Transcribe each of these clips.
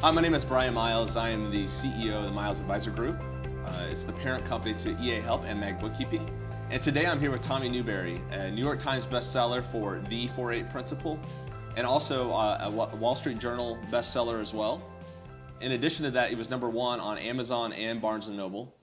My name is Brian Miles. I am the CEO of the Miles Advisor Group. It's the parent company to EA Help and Mag Bookkeeping. And today I'm here with Tommy Newberry, a New York Times bestseller for The 4-8 Principle, and also a Wall Street Journal bestseller as well. In addition to that, he was #1 on Amazon and Barnes & Noble.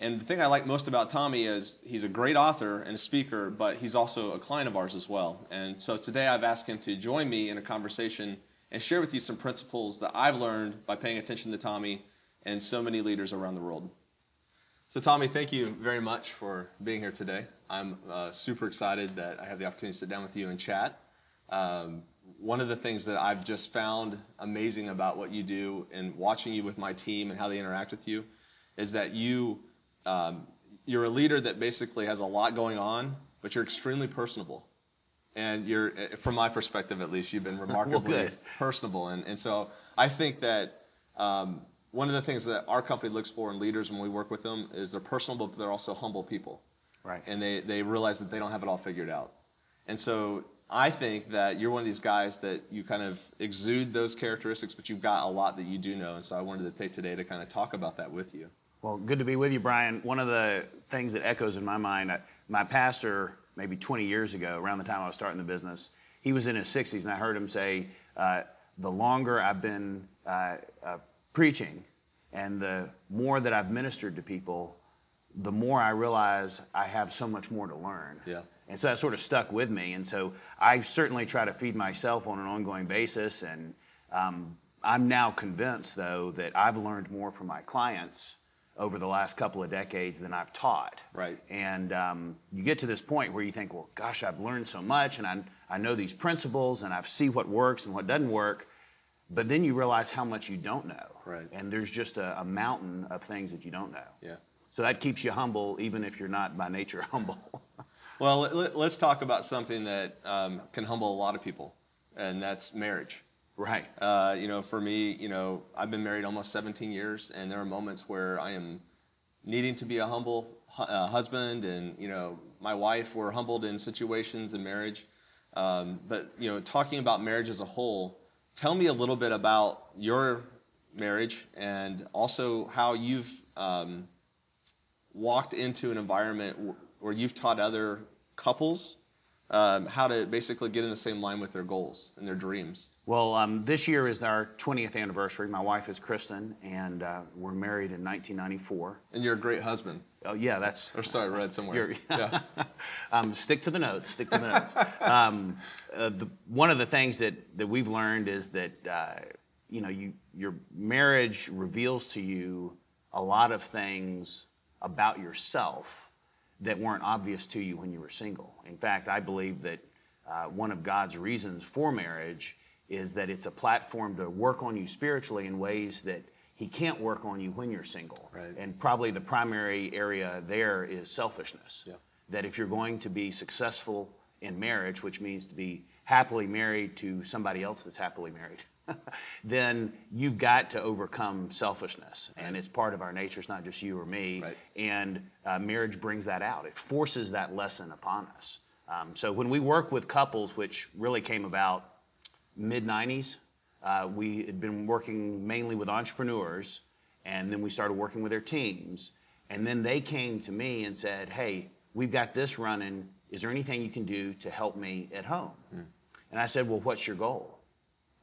And the thing I like most about Tommy is he's a great author and a speaker, but he's also a client of ours as well. And so today I've asked him to join me in a conversation and share with you some principles that I've learned by paying attention to Tommy and so many leaders around the world. So Tommy, thank you very much for being here today. I'm super excited that I have the opportunity to sit down with you and chat. One of the things that I've just found amazing about what you do and watching you with my team and how they interact with you is that you're a leader that basically has a lot going on, but you're extremely personable. And you're, from my perspective at least, you've been remarkably personable. And so I think that one of the things that our company looks for in leaders when we work with them is they're personable, but they're also humble people. Right. And they realize that they don't have it all figured out. And so I think that you're one of these guys that you kind of exude those characteristics, but you've got a lot that you do know. And so I wanted to take today to kind of talk about that with you. Well, good to be with you, Brian. One of the things that echoes in my mind, my pastor, maybe 20 years ago, around the time I was starting the business, he was in his 60s, and I heard him say, the longer I've been preaching and the more that I've ministered to people, the more I realize I have so much more to learn. Yeah. And so that sort of stuck with me. And so I certainly try to feed myself on an ongoing basis. And I'm now convinced, though, that I've learned more from my clients over the last couple of decades than I've taught. Right. And you get to this point where you think, well, gosh, I've learned so much, and I know these principles, and I see what works and what doesn't work. But then you realize how much you don't know. Right. And there's just a mountain of things that you don't know. Yeah. So that keeps you humble, even if you're not by nature humble. Well, let's talk about something that can humble a lot of people, and that's marriage. Right. For me, I've been married almost 17 years, and there are moments where I am needing to be a humble husband, and, my wife, we're humbled in situations in marriage. But talking about marriage as a whole, tell me a little bit about your marriage and also how you've walked into an environment where you've taught other couples how to basically get in the same line with their goals and their dreams. Well, this year is our 20th anniversary. My wife is Kristen, and we're married in 1994. And you're a great husband. Oh, yeah, that's... Or sorry, I read somewhere. Yeah. Stick to the notes, stick to the notes. One of the things that we've learned is that, your marriage reveals to you a lot of things about yourself that weren't obvious to you when you were single. In fact, I believe that one of God's reasons for marriage is that it's a platform to work on you spiritually in ways that He can't work on you when you're single. Right. And probably the primary area there is selfishness. Yeah. That if you're going to be successful in marriage, which means to be happily married to somebody else that's happily married, then you've got to overcome selfishness. Right. And it's part of our nature. It's not just you or me. Right. And marriage brings that out. It forces that lesson upon us. So when we work with couples, which really came about mid-90s, we had been working mainly with entrepreneurs, and then we started working with their teams. And then they came to me and said, hey, we've got this running. Is there anything you can do to help me at home? Mm. And I said, well, what's your goal?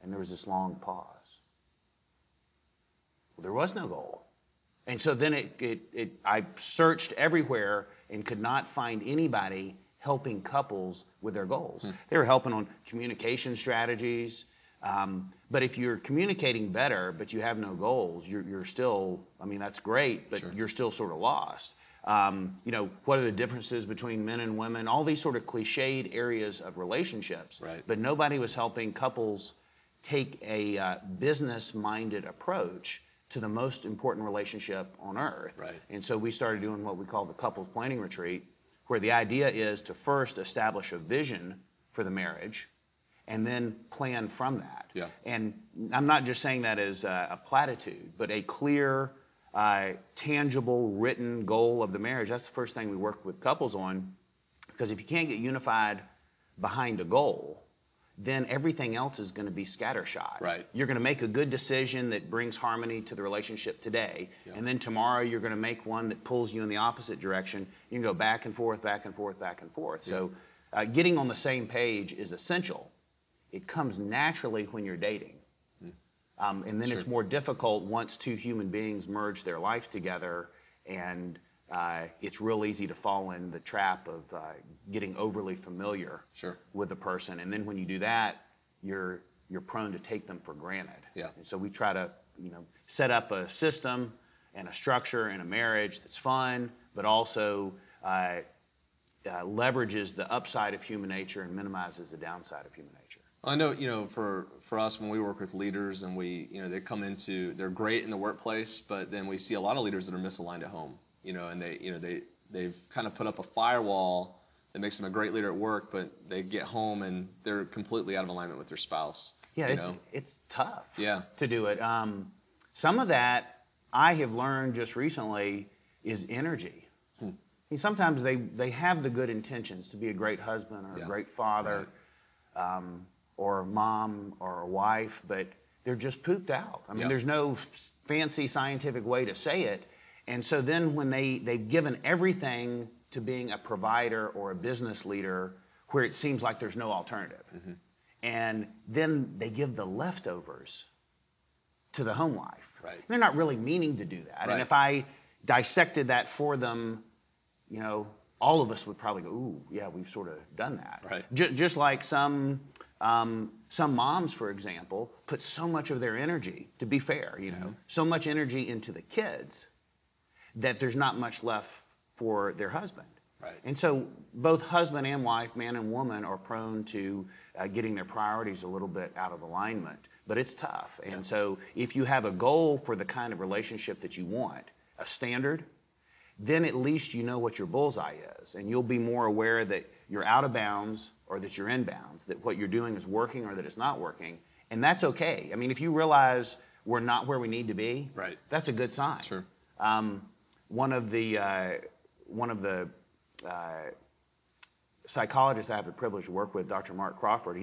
And there was this long pause. Well, there was no goal. And so then I searched everywhere and could not find anybody helping couples with their goals. Mm. They were helping on communication strategies. But if you're communicating better, but you have no goals, you're still, that's great, but sure, you're still sort of lost. What are the differences between men and women? All these sort of cliched areas of relationships. Right. But nobody was helping couples take a business-minded approach to the most important relationship on earth. Right. And so we started doing what we call the couples planning retreat, where the idea is to first establish a vision for the marriage and then plan from that. Yeah. And I'm not just saying that as a platitude, but a clear, tangible, written goal of the marriage. That's the first thing we work with couples on, because if you can't get unified behind a goal, then everything else is going to be scattershot. Right. You're going to make a good decision that brings harmony to the relationship today, and then tomorrow you're going to make one that pulls you in the opposite direction. You can go back and forth, back and forth, back and forth. So getting on the same page is essential. It comes naturally when you're dating. And then it's more difficult once two human beings merge their life together, and it's real easy to fall in the trap of getting overly familiar with the person. And then when you do that, you're prone to take them for granted. And so we try to set up a system and a structure in a marriage that's fun, but also leverages the upside of human nature and minimizes the downside of human nature. I know, for us, when we work with leaders and they come they're great in the workplace, but then we see a lot of leaders that are misaligned at home, and they've kind of put up a firewall that makes them a great leader at work, but they get home and they're completely out of alignment with their spouse. Yeah, it's tough to do it. Some of that I have learned just recently is energy. I mean, sometimes they have the good intentions to be a great husband or a great father, or a mom or a wife, but they're just pooped out. I mean, there's no fancy scientific way to say it. And so then when they've given everything to being a provider or a business leader where it seems like there's no alternative. And then they give the leftovers to the home life. They're not really meaning to do that. And if I dissected that for them, all of us would probably go, ooh, yeah, we've sort of done that. Just like some moms, for example, put so much of their energy, to be fair, so much energy into the kids that there's not much left for their husband. And so both husband and wife, man and woman, are prone to getting their priorities a little bit out of alignment. But it's tough. And so if you have a goal for the kind of relationship that you want, a standard, then at least you know what your bullseye is, and you'll be more aware that you're out of bounds or that you're in bounds, that what you're doing is working or that it's not working, and that's okay. I mean, if you realize we're not where we need to be, that's a good sign. One of the psychologists I have the privilege to work with, Dr. Mark Crawford,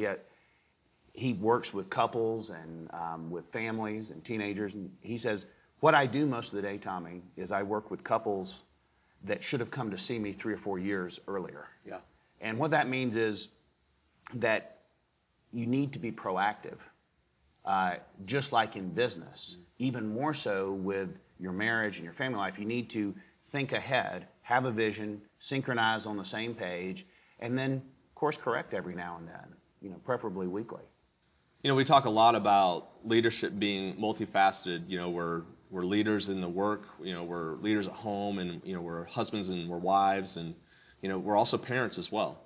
he works with couples and with families and teenagers, and he says, what I do most of the day, Tommy, is I work with couples that should have come to see me 3 or 4 years earlier. And what that means is that you need to be proactive, just like in business, even more so with your marriage and your family life. You need to think ahead, have a vision, synchronize on the same page, and then course correct every now and then, preferably weekly. We talk a lot about leadership being multifaceted. We're leaders in the work, we're leaders at home, and we're husbands and we're wives, and we're also parents as well.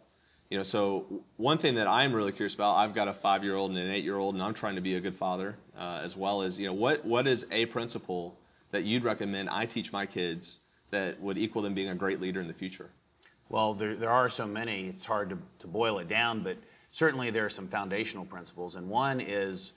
So one thing that I'm really curious about, I've got a 5-year-old and an 8-year-old, and I'm trying to be a good father as well as, what is a principle that you'd recommend I teach my kids that would equal them being a great leader in the future? Well, there are so many, it's hard to boil it down, but certainly there are some foundational principles, and one is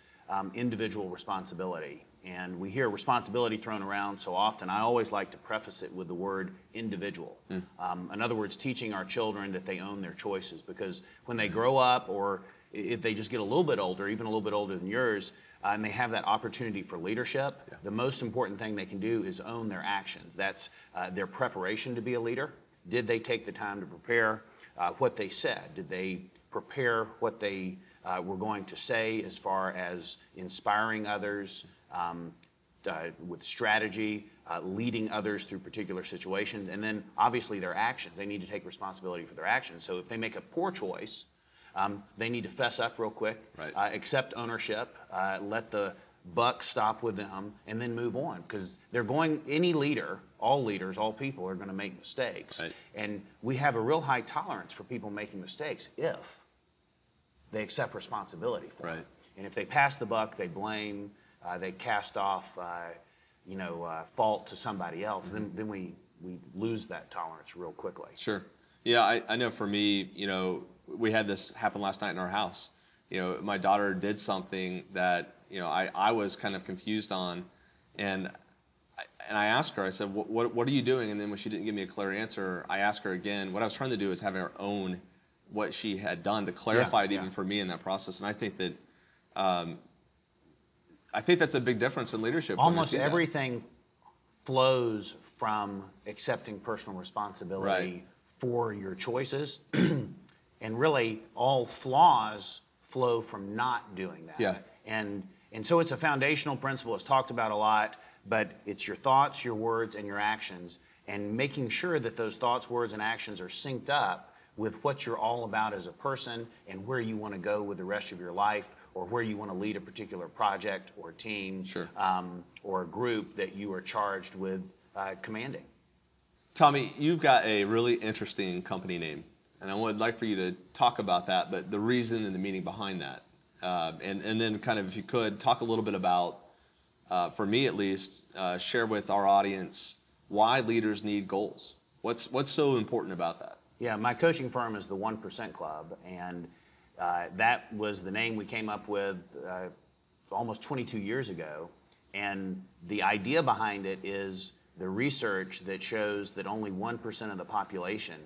individual responsibility. And we hear responsibility thrown around so often. I always like to preface it with the word individual. In other words, teaching our children that they own their choices, because when they grow up, or if they just get a little bit older, even a little bit older than yours, and they have that opportunity for leadership, the most important thing they can do is own their actions. That's their preparation to be a leader. Did they take the time to prepare what they said? Did they prepare what they were going to say as far as inspiring others, with strategy, leading others through particular situations, and then obviously their actions. They need to take responsibility for their actions. So if they make a poor choice, they need to fess up real quick, accept ownership, let the buck stop with them, and then move on, because any leader, all leaders, all people are going to make mistakes. And we have a real high tolerance for people making mistakes if they accept responsibility for it. And if they pass the buck, they blame, they cast off, fault to somebody else, then we lose that tolerance real quickly. Yeah, I know for me, we had this happen last night in our house. My daughter did something that, I was kind of confused on, and I asked her, I said, what are you doing? And then when she didn't give me a clear answer, I asked her again. What I was trying to do is have her own what she had done to clarify it even for me in that process. And I think that that's a big difference in leadership. Almost everything flows from accepting personal responsibility for your choices. And really, all flaws flow from not doing that. Yeah. And so it's a foundational principle. It's talked about a lot, but it's your thoughts, your words, and your actions, and making sure that those thoughts, words, and actions are synced up with what you're all about as a person and where you want to go with the rest of your life, or where you want to lead a particular project or team, or a group that you are charged with commanding. Tommy, you've got a really interesting company name, and I would like for you to talk about that, but the reason and the meaning behind that. And then kind of, if you could, talk a little bit about, for me at least, share with our audience why leaders need goals. What's so important about that? Yeah, my coaching firm is the 1% Club, and that was the name we came up with almost 22 years ago. And the idea behind it is the research that shows that only 1% of the population,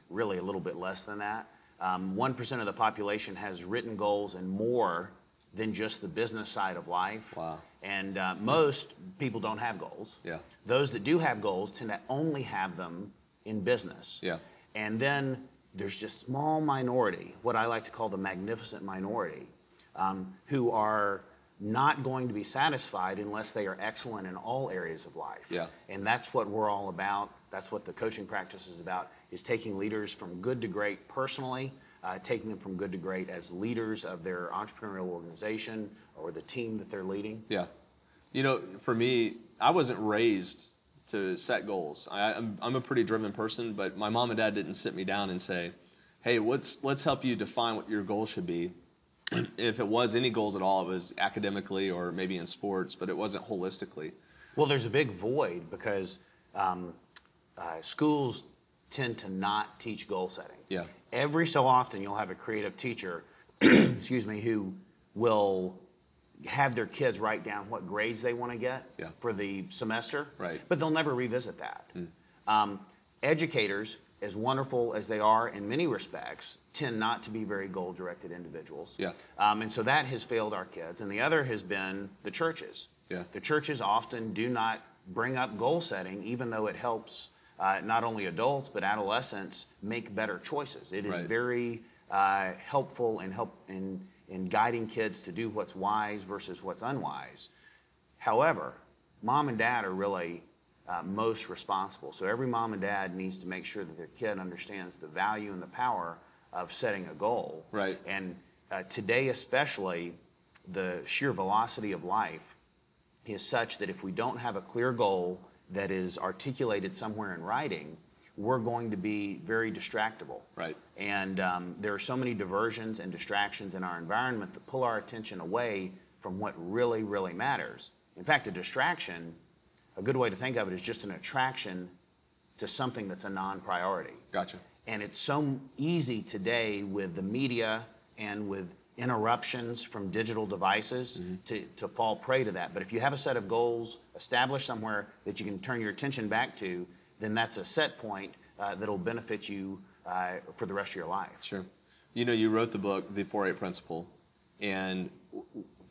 really a little bit less than that, 1% of the population has written goals and more than just the business side of life. Wow. And most people don't have goals. Yeah. Those that do have goals tend to only have them in business. Yeah. And then there's just small minority, what I like to call the magnificent minority, who are not going to be satisfied unless they are excellent in all areas of life. Yeah. And that's what we're all about. That's what the coaching practice is about, is taking leaders from good to great personally, taking them from good to great as leaders of their entrepreneurial organization or the team that they're leading. Yeah. You know, for me, I wasn't raised to set goals. I'm a pretty driven person, but my mom and dad didn't sit me down and say, hey, let's help you define what your goal should be. If it was any goals at all, it was academically or maybe in sports, but it wasn't holistically. Well, there's a big void because schools tend to not teach goal setting. Yeah. Every so often you'll have a creative teacher, excuse me, who will have their kids write down what grades they want to get for the semester, but they'll never revisit that. Educators, as wonderful as they are in many respects, tend not to be very goal-directed individuals. Yeah. And so that has failed our kids. And the other has been the churches. Yeah. The churches often do not bring up goal setting, even though it helps not only adults but adolescents make better choices. It is very helpful in guiding kids to do what's wise versus what's unwise. However, mom and dad are really most responsible. So every mom and dad needs to make sure that their kid understands the value and the power of setting a goal. Right. And today especially, the sheer velocity of life is such that if we don't have a clear goal that is articulated somewhere in writing, we're going to be very distractible. Right. And there are so many diversions and distractions in our environment that pull our attention away from what really, really matters. In fact, a distraction, a good way to think of it, is just an attraction to something that's a non-priority. Gotcha. And it's so easy today with the media and with interruptions from digital devices to fall prey to that. But if you have a set of goals established somewhere that you can turn your attention back to, then that's a set point that'll benefit you for the rest of your life. Sure. You know, you wrote the book, The 4-8 Principle, and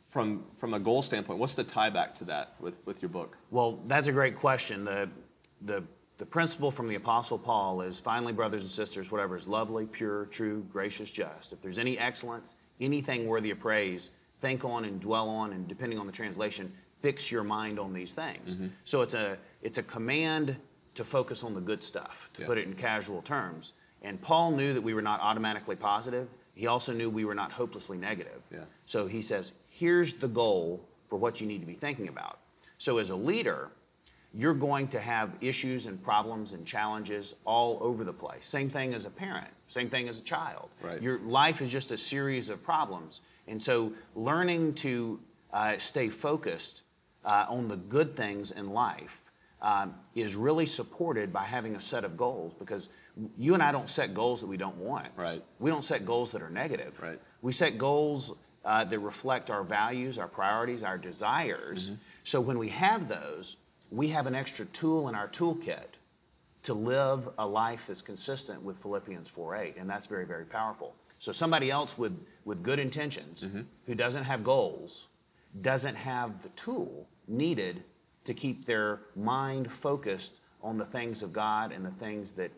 from a goal standpoint, what's the tie back to that with your book? Well, that's a great question. The principle from the Apostle Paul is, finally, brothers and sisters, whatever is lovely, pure, true, gracious, just. If there's any excellence, anything worthy of praise, think on and dwell on, and depending on the translation, fix your mind on these things. So it's a command to focus on the good stuff, to put it in casual terms. And Paul knew that we were not automatically positive. He also knew we were not hopelessly negative. Yeah. So he says, here's the goal for what you need to be thinking about. So as a leader, you're going to have issues and problems and challenges all over the place. Same thing as a parent, same thing as a child. Right. Your life is just a series of problems. And so learning to stay focused on the good things in life is really supported by having a set of goals, because you and I don't set goals that we don't want. Right. We don't set goals that are negative. Right. We set goals that reflect our values, our priorities, our desires. So when we have those, we have an extra tool in our toolkit to live a life that's consistent with Philippians 4:8, and that's very, very powerful. So somebody else with good intentions, who doesn't have goals, doesn't have the tool needed to keep their mind focused on the things of God and the things that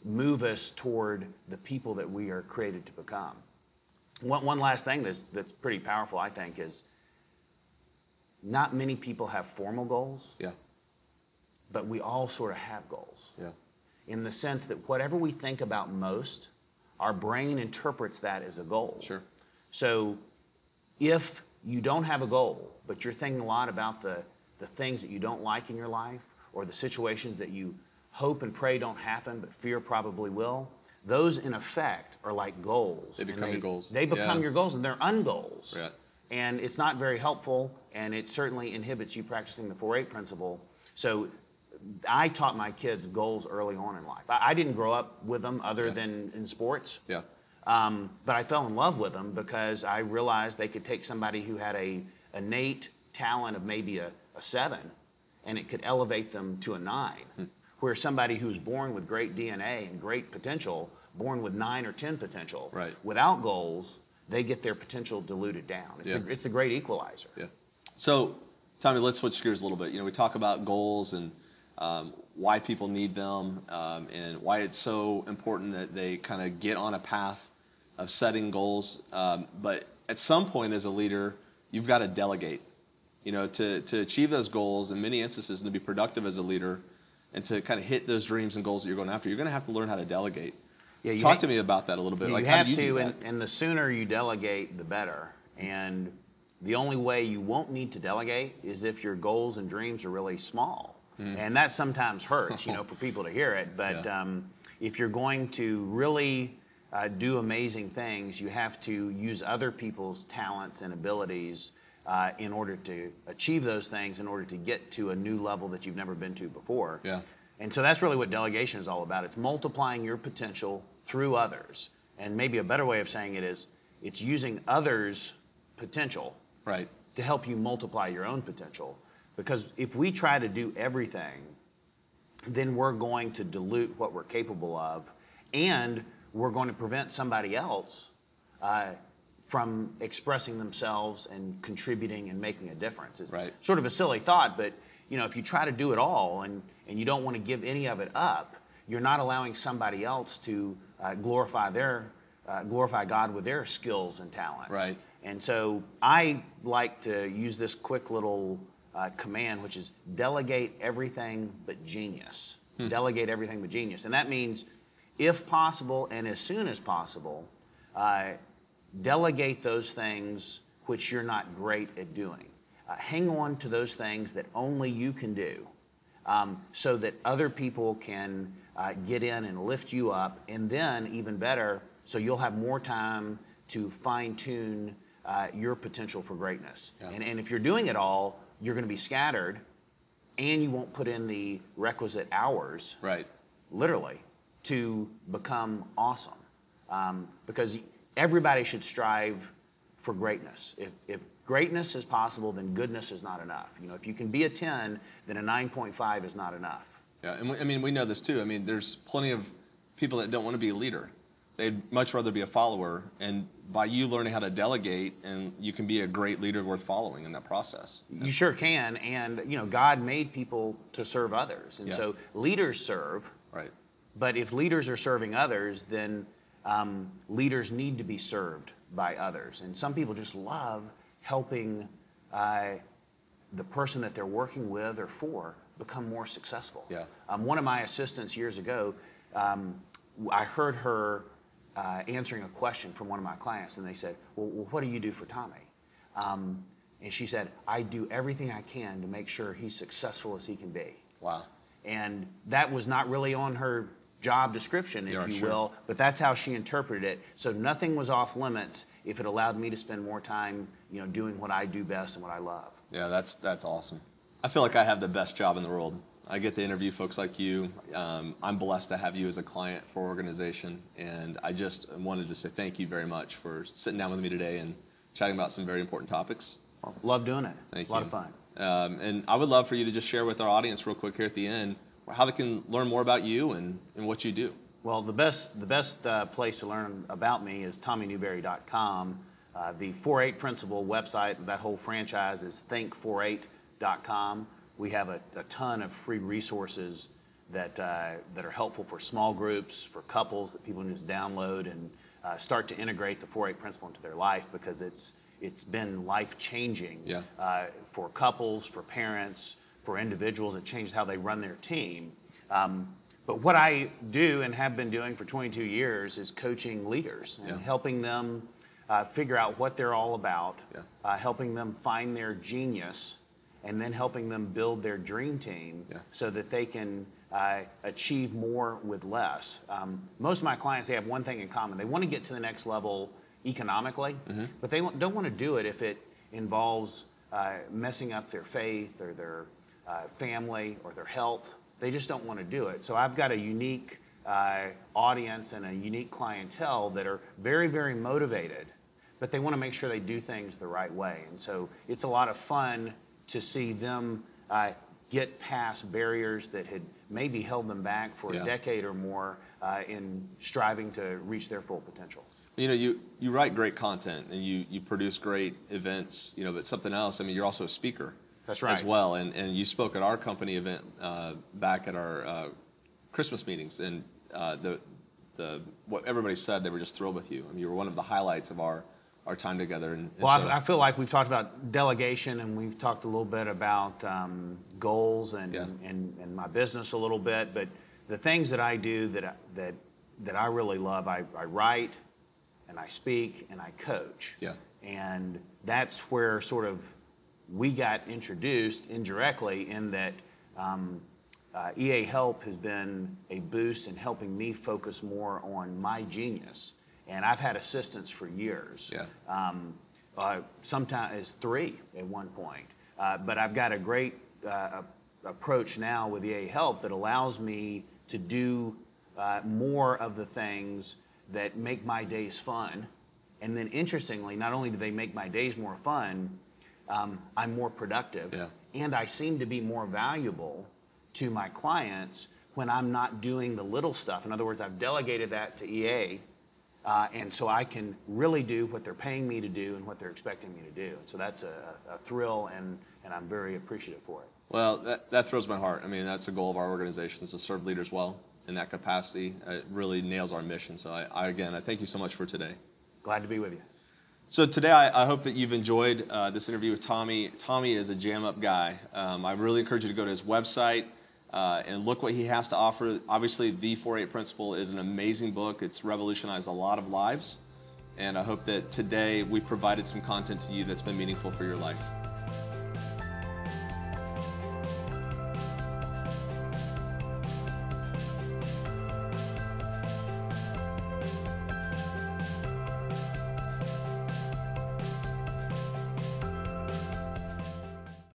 move us toward the people that we are created to become. One last thing that's pretty powerful, I think, is not many people have formal goals. Yeah. But we all sort of have goals. Yeah. In the sense that whatever we think about most, our brain interprets that as a goal. Sure. So if you don't have a goal, but you're thinking a lot about the things that you don't like in your life, or the situations that you hope and pray don't happen, but fear probably will, those in effect are like goals. They become your goals. They become your goals, and they're ungoals. Right. And it's not very helpful, and it certainly inhibits you practicing the 4-8 principle. So I taught my kids goals early on in life. I didn't grow up with them other than in sports. Yeah. But I fell in love with them because I realized they could take somebody who had a innate talent of maybe a 7, and it could elevate them to a 9. Where somebody who's born with great DNA and great potential, born with 9 or 10 potential, right, without goals, they get their potential diluted down. It's the great equalizer. Yeah. So, Tommy, let's switch gears a little bit. You know, we talk about goals and why people need them, and why it's so important that they kind of get on a path of setting goals. But at some point as a leader, you've got to delegate. You know, to achieve those goals, in many instances, and to be productive as a leader, and to kind of hit those dreams and goals that you're going after, you're going to have to learn how to delegate. Yeah, Talk to me about that a little bit. You like, have how do you to, do that? and the sooner you delegate, the better. And the only way you won't need to delegate is if your goals and dreams are really small. And that sometimes hurts, you know, for people to hear it. But if you're going to really do amazing things, you have to use other people's talents and abilities in order to achieve those things, in order to get to a new level that you've never been to before. Yeah. And so that's really what delegation is all about. It's multiplying your potential through others. And maybe a better way of saying it is it's using others' potential to help you multiply your own potential. Because if we try to do everything, then we're going to dilute what we're capable of, and we're going to prevent somebody else from expressing themselves and contributing and making a difference. It's sort of a silly thought, but you know, if you try to do it all and you don't want to give any of it up, you're not allowing somebody else to glorify God with their skills and talents. Right. And so I like to use this quick little command, which is delegate everything but genius. Delegate everything but genius. And that means, if possible and as soon as possible, delegate those things which you're not great at doing. Hang on to those things that only you can do, so that other people can get in and lift you up, and then even better, so you'll have more time to fine-tune your potential for greatness. Yeah. And if you're doing it all, you're going to be scattered, and you won't put in the requisite hours, literally, to become awesome. Because everybody should strive for greatness. If greatness is possible, then goodness is not enough. You know, if you can be a 10, then a 9.5 is not enough. Yeah, and I mean, we know this too. I mean, there's plenty of people that don't want to be a leader. They'd much rather be a follower, and by you learning how to delegate, and you can be a great leader worth following in that process. You sure can, and you know, God made people to serve others, and so leaders serve. Right. But if leaders are serving others, then leaders need to be served by others, and some people just love helping the person that they're working with or for become more successful. Yeah. One of my assistants years ago, I heard her answering a question from one of my clients, and they said, well, what do you do for Tommy? And she said, I do everything I can to make sure he's successful as he can be. Wow. And that was not really on her job description, if you will, but that's how she interpreted it. So nothing was off limits if it allowed me to spend more time, you know, doing what I do best and what I love. Yeah, that's awesome. I feel like I have the best job in the world. I get to interview folks like you. I'm blessed to have you as a client for our organization, and I just wanted to say thank you very much for sitting down with me today and chatting about some very important topics. Love doing it. Thank you. A lot of fun. And I would love for you to just share with our audience real quick here at the end, how they can learn more about you and what you do. Well, the best place to learn about me is TommyNewberry.com. The 4-8 Principle website, that whole franchise is think48.com. We have a ton of free resources that are helpful for small groups, for couples that people can just download and start to integrate the 4-8 Principle into their life, because it's been life-changing for couples, for parents, for individuals. It changes how they run their team. But what I do and have been doing for 22 years is coaching leaders and helping them figure out what they're all about, helping them find their genius, and then helping them build their dream team so that they can achieve more with less. Most of my clients, they have one thing in common. They want to get to the next level economically, but they don't want to do it if it involves messing up their faith or their family or their health. They just don't want to do it. So I've got a unique audience and a unique clientele that are very, very motivated, but they want to make sure they do things the right way. And so it's a lot of fun to see them get past barriers that had maybe held them back for a decade or more in striving to reach their full potential. You know, you write great content and you produce great events, you know, but something else, I mean, you're also a speaker. That's right. As well, and you spoke at our company event back at our Christmas meetings, and what everybody said, they were just thrilled with you. I mean, you were one of the highlights of our time together. And well, I feel like we've talked about delegation, and we've talked a little bit about goals and my business a little bit. But the things that I do that I really love, I write, and I speak, and I coach. Yeah. And that's where sort of we got introduced indirectly, in that EA Help has been a boost in helping me focus more on my genius. And I've had assistants for years. Yeah. Sometimes 3 at one point. But I've got a great approach now with EA Help that allows me to do more of the things that make my days fun. And then interestingly, not only do they make my days more fun, I'm more productive, and I seem to be more valuable to my clients when I'm not doing the little stuff. In other words, I've delegated that to EA, and so I can really do what they're paying me to do and what they're expecting me to do. So that's a thrill, and I'm very appreciative for it. Well, that thrills my heart. I mean, that's a goal of our organization, is to serve leaders well in that capacity. It really nails our mission. So I thank you so much for today. Glad to be with you. So today, I hope that you've enjoyed this interview with Tommy. Tommy is a jam-up guy. I really encourage you to go to his website and look what he has to offer. Obviously, The 4-8 Principle is an amazing book. It's revolutionized a lot of lives. And I hope that today we provided some content to you that's been meaningful for your life.